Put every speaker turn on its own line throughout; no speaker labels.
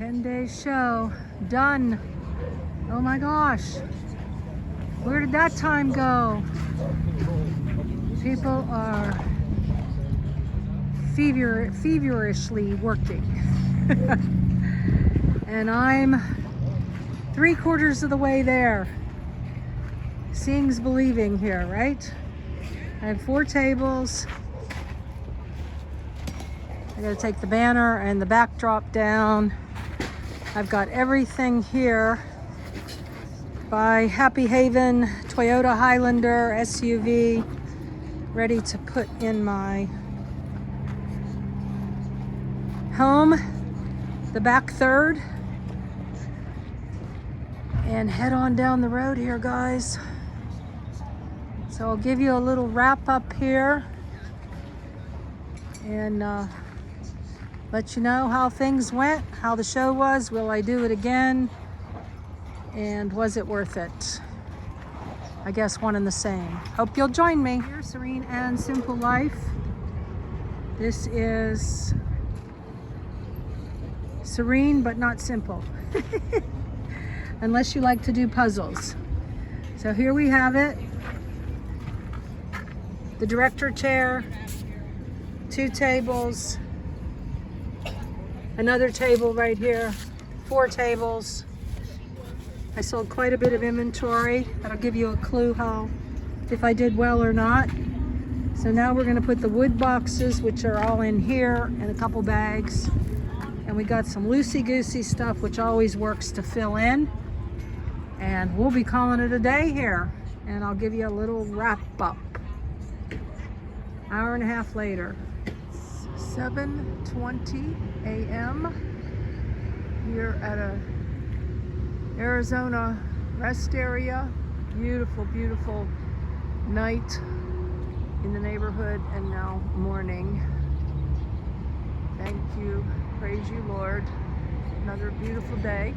10-day show done. Oh my gosh, where did that time go? People are feverishly working. And I'm 3/4 of the way there. Seeing's believing here, right? I have 4 tables. I gotta take the banner and the backdrop down. I've got everything here by Happy Haven Toyota Highlander SUV ready to put in my home, the back third, and head on down the road here, guys. So I'll give you a little wrap up here and let you know how things went, how the show was. Will I do it again? And was it worth it? I guess one and the same. Hope you'll join me. Here's Serene and Simple Life. This is serene but not simple. Unless you like to do puzzles. So here we have it. The director chair, 2 tables, another table right here, 4 tables. I sold quite a bit of inventory. That'll give you a clue if I did well or not. So now we're gonna put the wood boxes, which are all in here, in a couple bags. And we got some loosey-goosey stuff, which always works to fill in. And we'll be calling it a day here. And I'll give you a little wrap up. Hour and a half later. 7:20 a.m. here at a Arizona rest area. Beautiful, beautiful night in the neighborhood, and now morning. Thank you, praise you, Lord. Another beautiful day.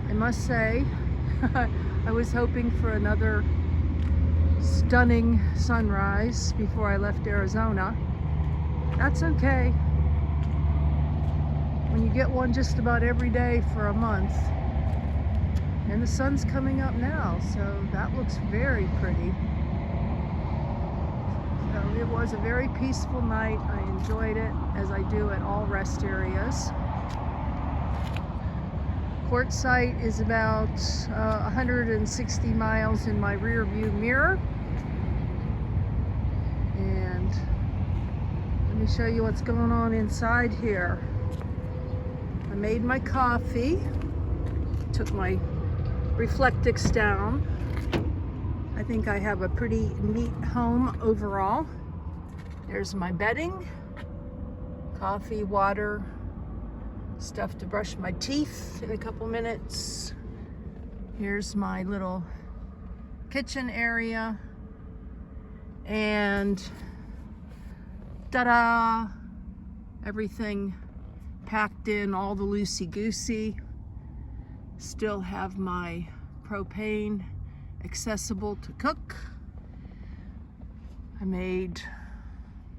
I must say, I was hoping for another stunning sunrise before I left Arizona. That's okay. When you get one just about every day for a month. And the sun's coming up now, so that looks very pretty. So it was a very peaceful night. I enjoyed it, as I do at all rest areas. Quartzsite is about 160 miles in my rear view mirror. And let me show you what's going on inside here. I made my coffee, took my Reflectix down. I think I have a pretty neat home overall. There's my bedding, coffee, water, stuff to brush my teeth in a couple minutes. Here's my little kitchen area, and ta-da! Everything packed in, all the loosey-goosey. Still have my propane accessible to cook. I made,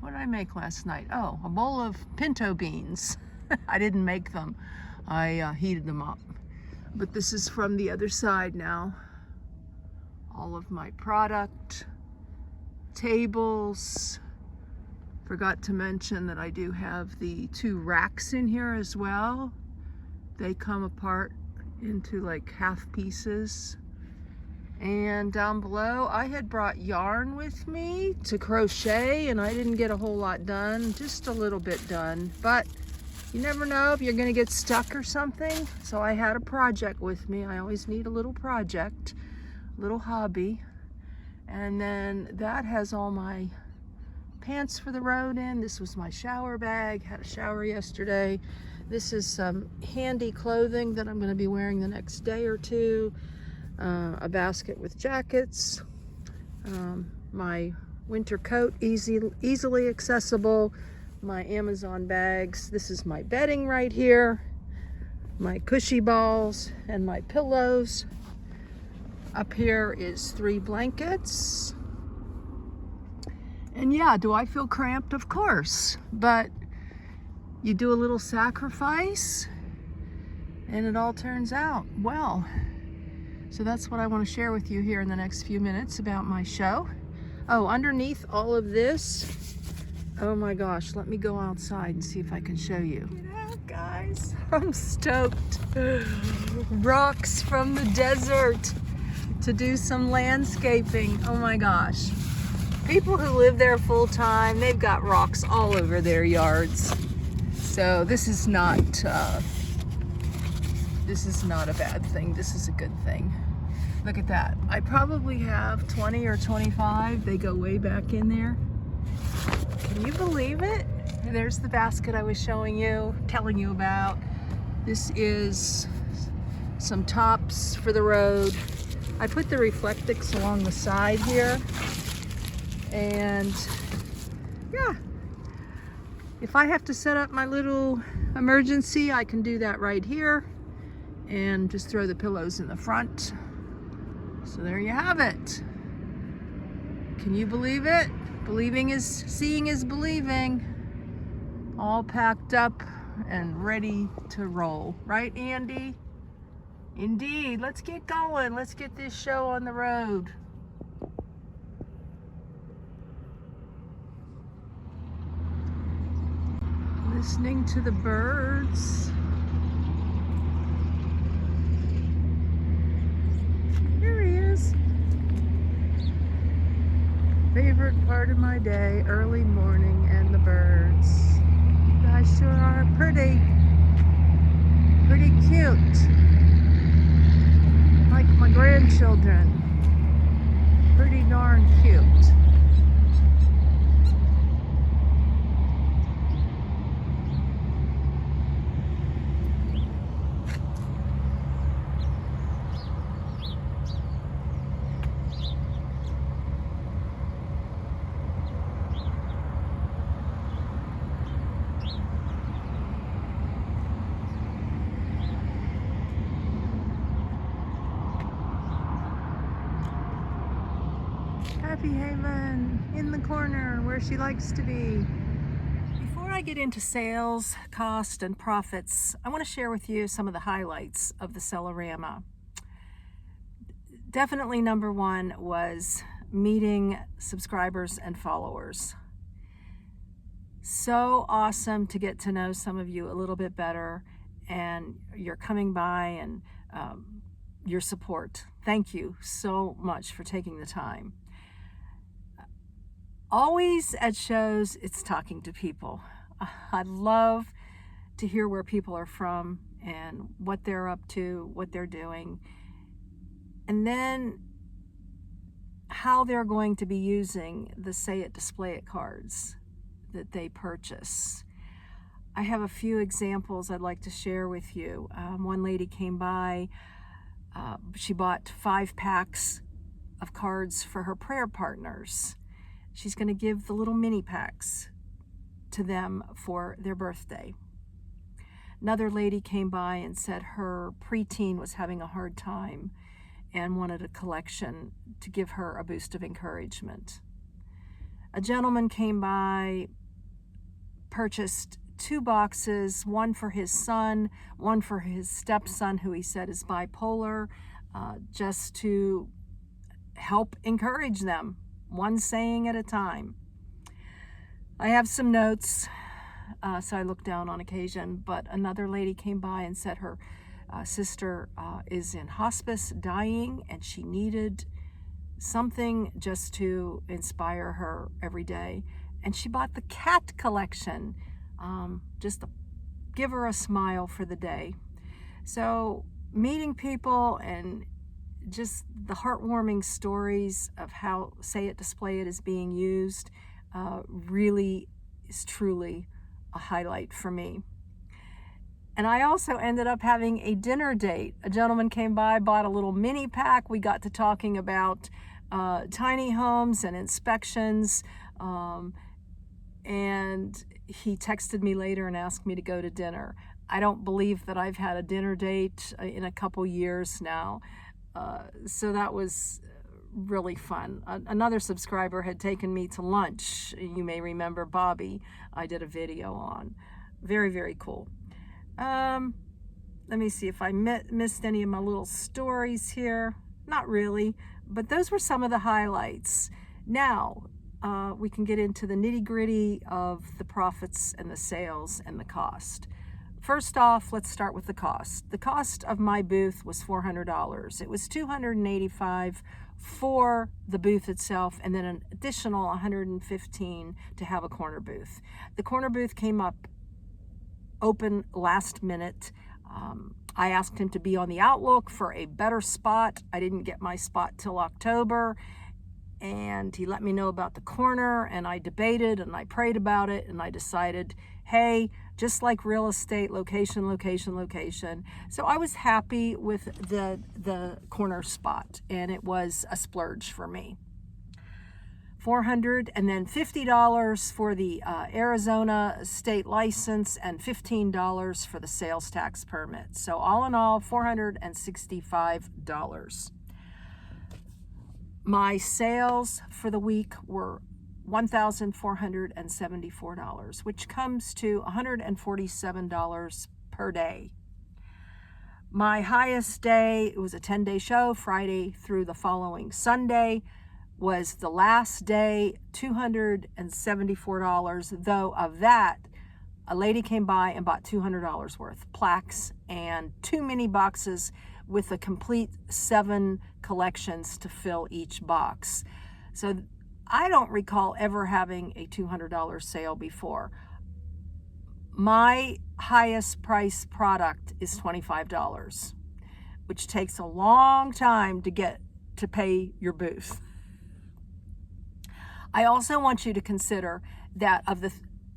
what did I make last night? Oh, a bowl of pinto beans. I didn't make them. I heated them up. But this is from the other side now. All of my product, tables. Forgot to mention that I do have the 2 racks in here as well. They come apart into like half pieces. And down below, I had brought yarn with me to crochet, and I didn't get a whole lot done, just a little bit done. But you never know if you're gonna get stuck or something. So I had a project with me. I always need a little project, a little hobby. And then that has all my pants for the road in. This was my shower bag, had a shower yesterday. This is some handy clothing that I'm gonna be wearing the next day or two. A basket with jackets, my winter coat, easily accessible, my Amazon bags. This is my bedding right here, my cushy balls and my pillows. Up here is 3 blankets. And yeah, do I feel cramped? Of course. But you do a little sacrifice and it all turns out well. So that's what I want to share with you here in the next few minutes about my show. Oh, underneath all of this, oh my gosh, let me go outside and see if I can show you. Get out, guys. I'm stoked. Rocks from the desert to do some landscaping. Oh my gosh. People who live there full time, they've got rocks all over their yards. So this is not a bad thing. This is a good thing. Look at that. I probably have 20 or 25. They go way back in there. Can you believe it? There's the basket I was showing you, telling you about. This is some tops for the road. I put the Reflectix along the side here. And yeah, if I have to set up my little emergency, I can do that right here and just throw the pillows in the front. So there you have it. Can you believe it? Seeing is believing. All packed up and ready to roll. Right, Andy? Indeed. Let's get going. Let's get this show on the road. Listening to the birds. Here he is. Favorite part of my day, early morning and the birds. You guys sure are pretty cute. Like my grandchildren. Pretty darn cute. Happy Haven in the corner where she likes to be. Before I get into sales, cost, and profits, I want to share with you some of the highlights of the Celerama. Definitely number one was meeting subscribers and followers. So awesome to get to know some of you a little bit better, and you're coming by and your support. Thank you so much for taking the time. Always at shows, it's talking to people. I love to hear where people are from and what they're up to, what they're doing, and then how they're going to be using the Say It, Display It cards that they purchase. I have a few examples I'd like to share with you. One lady came by, she bought 5 packs of cards for her prayer partners. She's going to give the little mini packs to them for their birthday. Another lady came by and said her preteen was having a hard time and wanted a collection to give her a boost of encouragement. A gentleman came by, purchased 2 boxes, one for his son, one for his stepson, who he said is bipolar, just to help encourage them, one saying at a time. I have some notes, so I look down on occasion, but another lady came by and said her sister is in hospice, dying, and she needed something just to inspire her every day. And she bought the cat collection, just to give her a smile for the day. So meeting people and just the heartwarming stories of how Say It, Display It is being used really is truly a highlight for me. And I also ended up having a dinner date. A gentleman came by, bought a little mini pack. We got to talking about tiny homes and inspections. And he texted me later and asked me to go to dinner. I don't believe that I've had a dinner date in a couple years now. So that was really fun. Another subscriber had taken me to lunch. You may remember Bobby, I did a video on.
Very, very cool. Let me see if I missed any of my little stories here. Not really, but those were some of the highlights. Now, we can get into the nitty-gritty of the profits and the sales and the cost. First off, let's start with the cost. The cost of my booth was $400. It was $285 for the booth itself, and then an additional $115 to have a corner booth. The corner booth came up open last minute. I asked him to be on the outlook for a better spot. I didn't get my spot till October, and he let me know about the corner, and I debated and I prayed about it, and I decided, hey, just like real estate, location, location, location. So I was happy with the corner spot, and it was a splurge for me. $400 and then $50 for the Arizona state license and $15 for the sales tax permit. So all in all, $465. My sales for the week were $1,474, which comes to $147 per day. My highest day, it was a 10-day show, Friday through the following Sunday, was the last day, $274, though of that, a lady came by and bought $200 worth, plaques and 2 mini boxes with a complete 7 collections to fill each box. So I don't recall ever having a $200 sale before. My highest price product is $25, which takes a long time to get to pay your booth. I also want you to consider that of the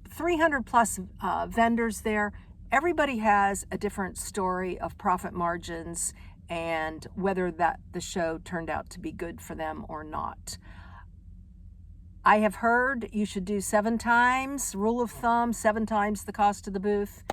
300 plus vendors there, everybody has a different story of profit margins and whether that the show turned out to be good for them or not. I have heard you should do 7 times, rule of thumb, 7 times the cost of the booth.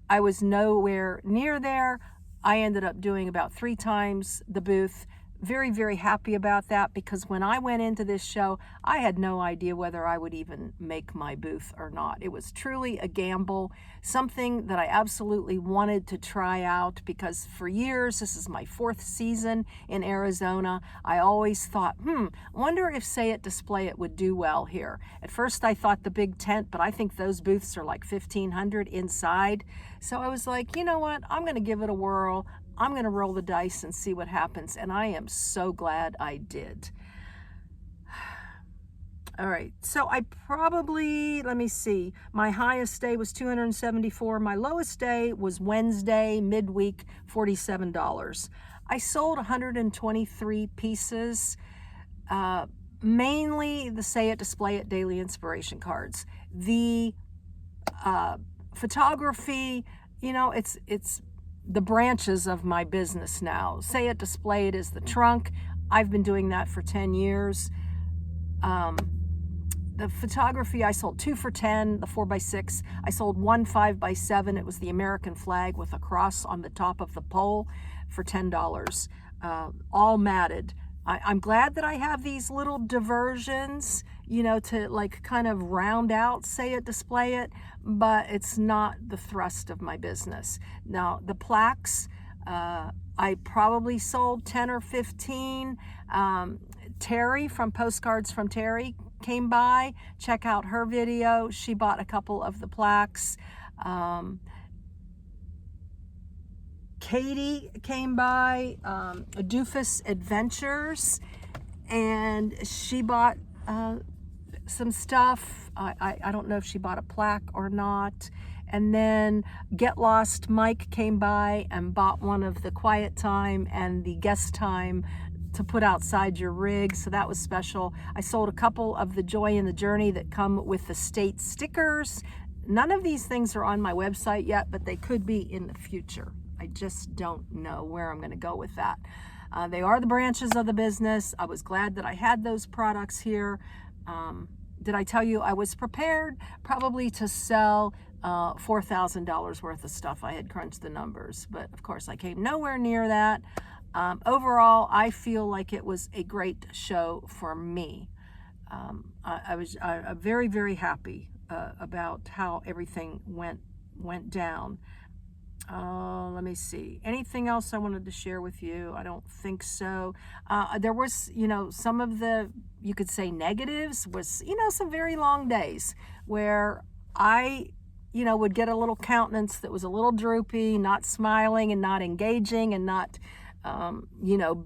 I was nowhere near there. I ended up doing about 3 times the booth. Very, very happy about that, because when I went into this show, I had no idea whether I would even make my booth or not. It was truly a gamble, something that I absolutely wanted to try out, because for years, this is my 4th season in Arizona, I always thought, wonder if Say It, Display It would do well here. At first I thought the big tent, but I think those booths are like 1,500 inside. So I was like, you know what, I'm gonna give it a whirl. I'm going to roll the dice and see what happens, and I am so glad I did. All right, so I probably, let me see, my highest day was $274. My lowest day was Wednesday, midweek, $47. I sold 123 pieces, mainly the Say It, Display It daily inspiration cards. The photography, you know, it's the branches of my business now. Say It, Display It is the trunk. I've been doing that for 10 years. The photography, I sold 2 for $10, the 4x6. I sold 1 5x7. It was the American flag with a cross on the top of the pole for $10, all matted. I'm glad that I have these little diversions, you know, to like kind of round out Say It, Display It, but it's not the thrust of my business. Now, the plaques, I probably sold 10 or 15. Terry from Postcards from Terry came by. Check out her video. She bought a couple of the plaques. Katie came by, Doofus Adventures, and she bought some stuff. I don't know if she bought a plaque or not. And then Get Lost Mike came by and bought one of the quiet time and the guest time to put outside your rig, so that was special. I sold a couple of the Joy in the Journey that come with the state stickers. None of these things are on my website yet, but they could be in the future. I just don't know where I'm going to go with that. They are the branches of the business. I was glad that I had those products here. Did I tell you I was prepared probably to sell $4,000 worth of stuff? I had crunched the numbers, but of course I came nowhere near that. Overall, I feel like it was a great show for me. I'm very, very happy about how everything went went down. Let me see. Anything else I wanted to share with you? I don't think so. There was, some of the, you could say negatives was, some very long days where I, would get a little countenance that was a little droopy, not smiling and not engaging and not,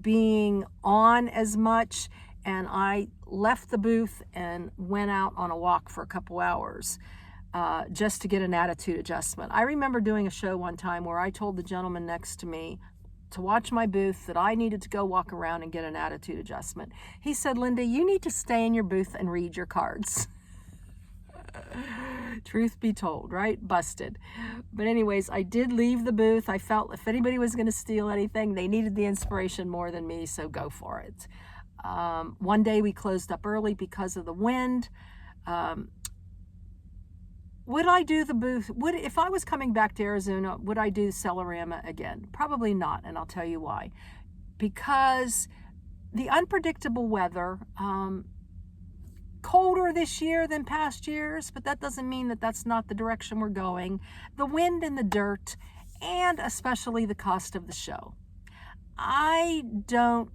being on as much. And I left the booth and went out on a walk for a couple hours. Just to get an attitude adjustment. I remember doing a show one time where I told the gentleman next to me to watch my booth that I needed to go walk around and get an attitude adjustment. He said, Linda, you need to stay in your booth and read your cards. Truth be told, right? Busted. But anyways, I did leave the booth. I felt if anybody was going to steal anything, they needed the inspiration more than me, so go for it. One day we closed up early because of the wind. Would I do the booth? If I was coming back to Arizona, would I do Celerama again? Probably not, and I'll tell you why. Because the unpredictable weather, colder this year than past years, but that doesn't mean that that's not the direction we're going. The wind and the dirt, and especially the cost of the show. I don't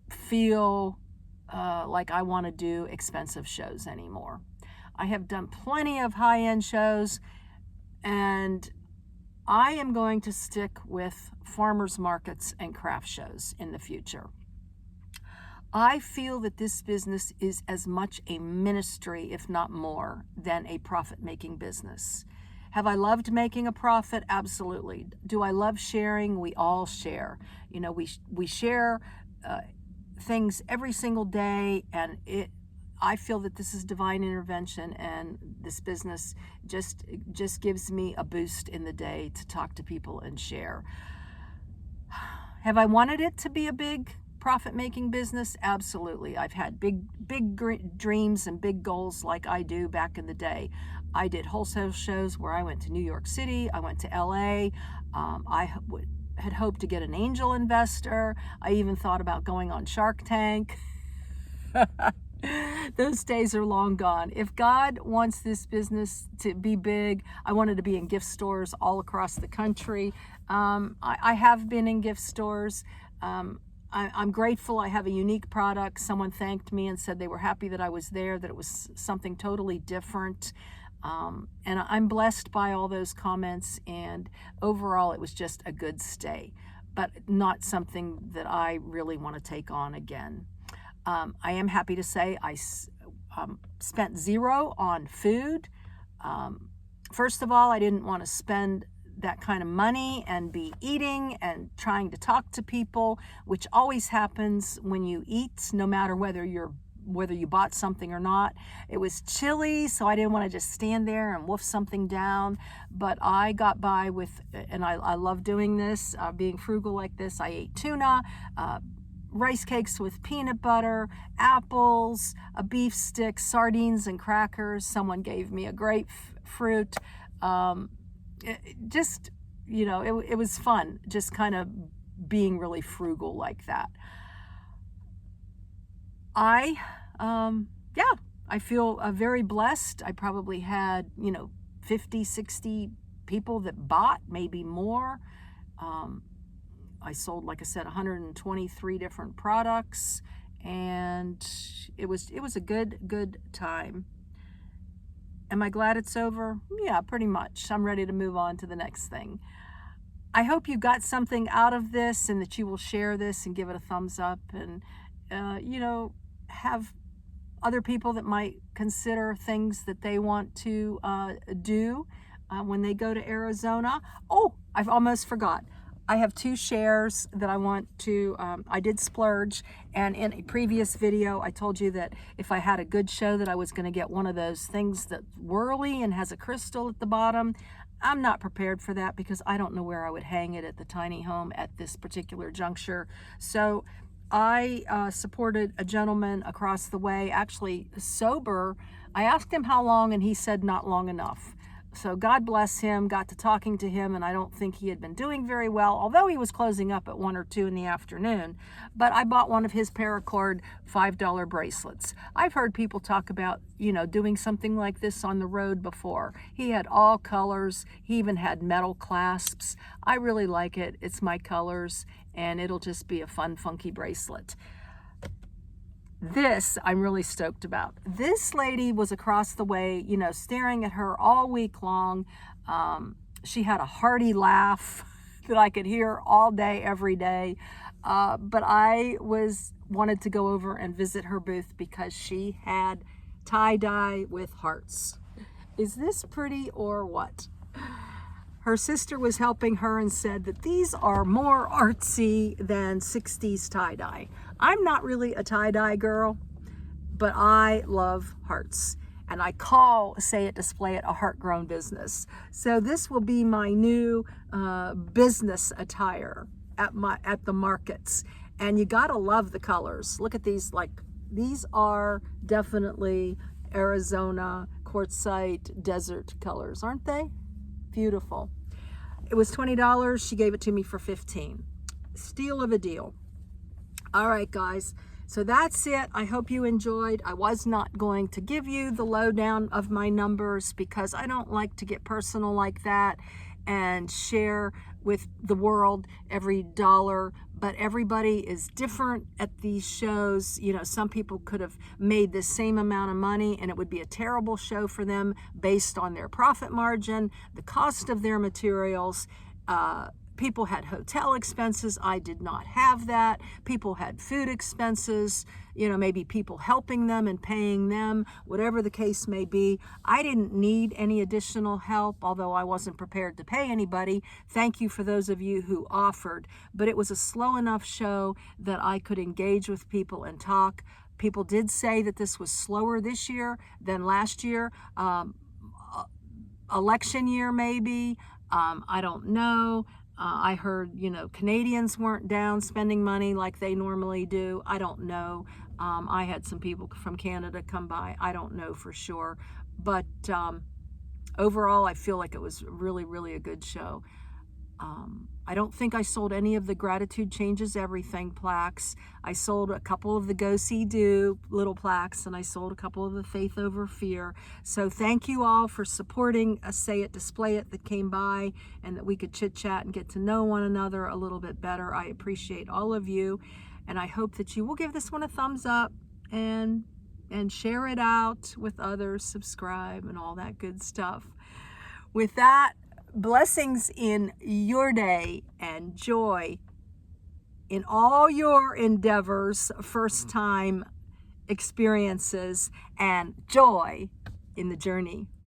feel like I want to do expensive shows anymore. I have done plenty of high-end shows, and I am going to stick with farmers markets and craft shows in the future. I feel that this business is as much a ministry, if not more, than a profit-making business. Have I loved making a profit? Absolutely. Do I love sharing? We all share. We share things every single day, and I feel that this is divine intervention, and this business just gives me a boost in the day to talk to people and share. Have I wanted it to be a big profit-making business? Absolutely. I've had big dreams and big goals like I do back in the day. I did wholesale shows where I went to New York City. I went to LA. Had hoped to get an angel investor. I even thought about going on Shark Tank. Those days are long gone. If God wants this business to be big, I wanted to be in gift stores all across the country. I have been in gift stores. I'm grateful I have a unique product. Someone thanked me and said they were happy that I was there, that it was something totally different. And I'm blessed by all those comments, and overall it was just a good stay, but not something that I really want to take on again. I am happy to say I spent zero on food. First of all, I didn't want to spend that kind of money and be eating and trying to talk to people, which always happens when you eat, no matter whether you bought something or not. It was chilly, so I didn't want to just stand there and wolf something down, but I got by with, and I love doing this, being frugal like this. I ate tuna, rice cakes with peanut butter, apples, a beef stick, sardines and crackers. Someone gave me a grapefruit. It was fun, just kind of being really frugal like that. I feel very blessed. I probably had, 50, 60 people that bought, maybe more. I sold, like I said, 123 different products, and it was a good time. Am I glad it's over? Yeah, pretty much. I'm ready to move on to the next thing. I hope you got something out of this, and that you will share this and give it a thumbs up, and have other people that might consider things that they want to do when they go to Arizona. Oh, I've almost forgot. I have 2 shares that I want to, I did splurge, and in a previous video I told you that if I had a good show that I was going to get one of those things that's whirly and has a crystal at the bottom. I'm not prepared for that because I don't know where I would hang it at the tiny home at this particular juncture. So I supported a gentleman across the way, actually sober. I asked him how long, and he said not long enough. So God bless him, got to talking to him, and I don't think he had been doing very well, although he was closing up at 1 or 2 in the afternoon. But I bought one of his paracord $5 bracelets. I've heard people talk about, doing something like this on the road before. He had all colors. He even had metal clasps. I really like it. It's my colors, and it'll just be a fun, funky bracelet. This I'm really stoked about. This lady was across the way, staring at her all week long. She had a hearty laugh that I could hear all day, every day. But I wanted to go over and visit her booth because she had tie-dye with hearts. Is this pretty or what? Her sister was helping her and said that these are more artsy than 60s tie-dye. I'm not really a tie-dye girl, but I love hearts. And I call Say It, Display It a heart-grown business. So this will be my new business attire at the markets. And you gotta love the colors. Look at these, these are definitely Arizona quartzsite desert colors, aren't they? Beautiful. It was $20. She gave it to me for $15. Steal of a deal. All right, guys. So that's it. I hope you enjoyed. I was not going to give you the lowdown of my numbers because I don't like to get personal like that and share with the world every dollar, but everybody is different at these shows. Some people could have made the same amount of money and it would be a terrible show for them based on their profit margin, the cost of their materials. People had hotel expenses. I did not have that. People had food expenses, maybe people helping them and paying them, whatever the case may be. I didn't need any additional help, although I wasn't prepared to pay anybody. Thank you for those of you who offered. But it was a slow enough show that I could engage with people and talk. People did say that this was slower this year than last year. Election year, maybe. I don't know. I heard, Canadians weren't down spending money like they normally do. I don't know. I had some people from Canada come by. I don't know for sure. But overall, I feel like it was really, really a good show. I don't think I sold any of the Gratitude Changes Everything plaques. I sold a couple of the Go See Do little plaques, and I sold a couple of the Faith Over Fear. So thank you all for supporting a Say It, Display It that came by and that we could chit chat and get to know one another a little bit better. I appreciate all of you, and I hope that you will give this one a thumbs up and share it out with others, subscribe, and all that good stuff. With that, blessings in your day and joy in all your endeavors, first time experiences, and joy in the journey.